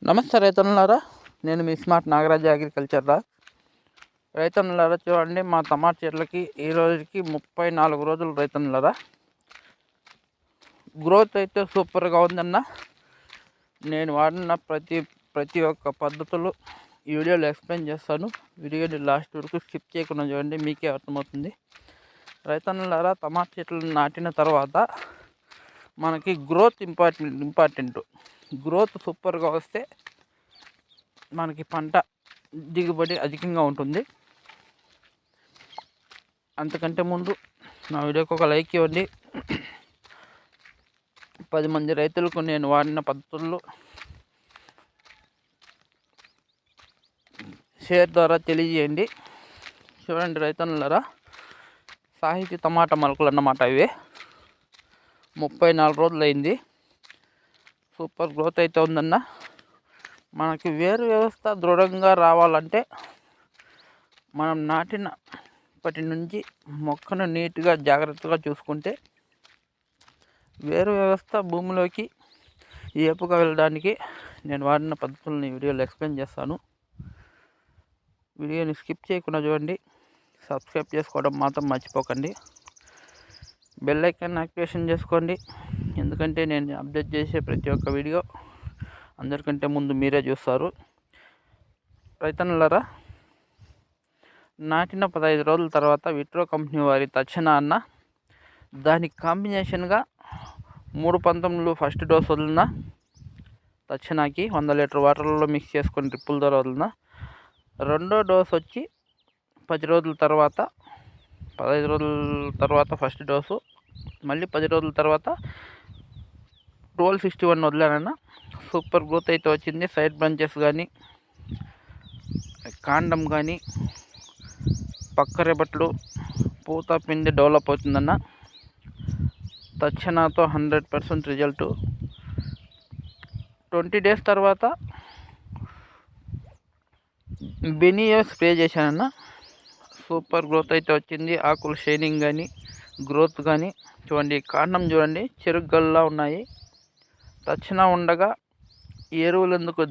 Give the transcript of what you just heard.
నమస్తే రైతన్నలారా, నేను మీ smart Nagaraju agriculture రైతన్నలారా. చూడండి, మా టమాటా చెట్లకి ఈ రోజుకి 34 రోజులు రైతన్నలారా. గ్రోత్ అయితే సూపర్గా ఉందన్న. నేను వాడిన ప్రతి ఒక్క పద్ధతులు ఈ వీడియోలో ఎక్స్ప్లెయిన్ చేస్తాను. వీడియోని లాస్ట్ వరకు స్కిప్ చేయకుండా చూడండి, మీకే అర్థమవుతుంది. రైతన్నలారా, టమాటా చెట్లు నాటిన తర్వాత మనకి గ్రోత్ ఇంపార్టెంట్. గ్రోత్ సూపర్గా వస్తే మనకి పంట దిగుబడి అధికంగా ఉంటుంది. అంతకంటే ముందు నా వీడియోకి ఒక లైక్ ఇవ్వండి. 10 మంది రైతులకు నేను వాడిన పద్ధతుల్లో షేర్ ద్వారా తెలియజేయండి. చూడండి రైతన్నలారా, సాహితీ టమాటా మొలకలు అన్నమాట. ఇవి 34 రోజులు అయింది. సూపర్ గ్రోత్ అయితే ఉందన్న. మనకి వేరు వ్యవస్థ దృఢంగా రావాలంటే మనం నాటినప్పటి నుంచి మొక్కను నీట్గా జాగ్రత్తగా చూసుకుంటే వేరు వ్యవస్థ భూమిలోకి ఏపుగా వెళ్ళడానికి నేను వాడిన పద్ధతులను ఈ వీడియోలో ఎక్స్ప్లెయిన్ చేస్తాను. వీడియోని స్కిప్ చేయకుండా చూడండి. సబ్స్క్రైబ్ చేసుకోవడం మాత్రం మర్చిపోకండి. బెల్ ఐకాన్ యాక్టివేషన్ చేసుకోండి, ఎందుకంటే నేను అప్డేట్ చేసే ప్రతి ఒక్క వీడియో అందరికంటే ముందు మీరే చూస్తారు. రైతన్నలారా, నాటిన 15 రోజుల తర్వాత విట్రో కంపెనీ వారి తక్షణ అన్న దానికి కాంబినేషన్గా 3 ఫస్ట్ డోస్ వదిలిన తక్షణకి 100 లీటర్ వాటర్లో మిక్స్ చేసుకొని డ్రిప్పుల ద్వారా వదిలిన. రెండో డోస్ వచ్చి 10 రోజుల తర్వాత, 15 రోజుల తర్వాత ఫస్ట్ డోసు, మళ్ళీ 10 రోజుల తర్వాత 1261 వదిలానన్న. సూపర్ గ్రోత్ అయితే వచ్చింది. సైడ్ బ్రాంచెస్ కానీ, కాండం కానీ, పక్క రేపట్లు, పూత పిండి డెవలప్ అవుతుందన్న. తక్షణతో 100% రిజల్ట్. 20 డేస్ తర్వాత బెనియో స్ప్రే చేశానన్న. సూపర్ గ్రోత్ అయితే వచ్చింది. ఆకులు షైనింగ్ కానీ, గ్రోత్ కానీ చూడండి. కాండం చూడండి, చెరుగ్గల్లా ఉన్నాయి. తక్షణ ఉండగా ఎరువులు ఎందుకు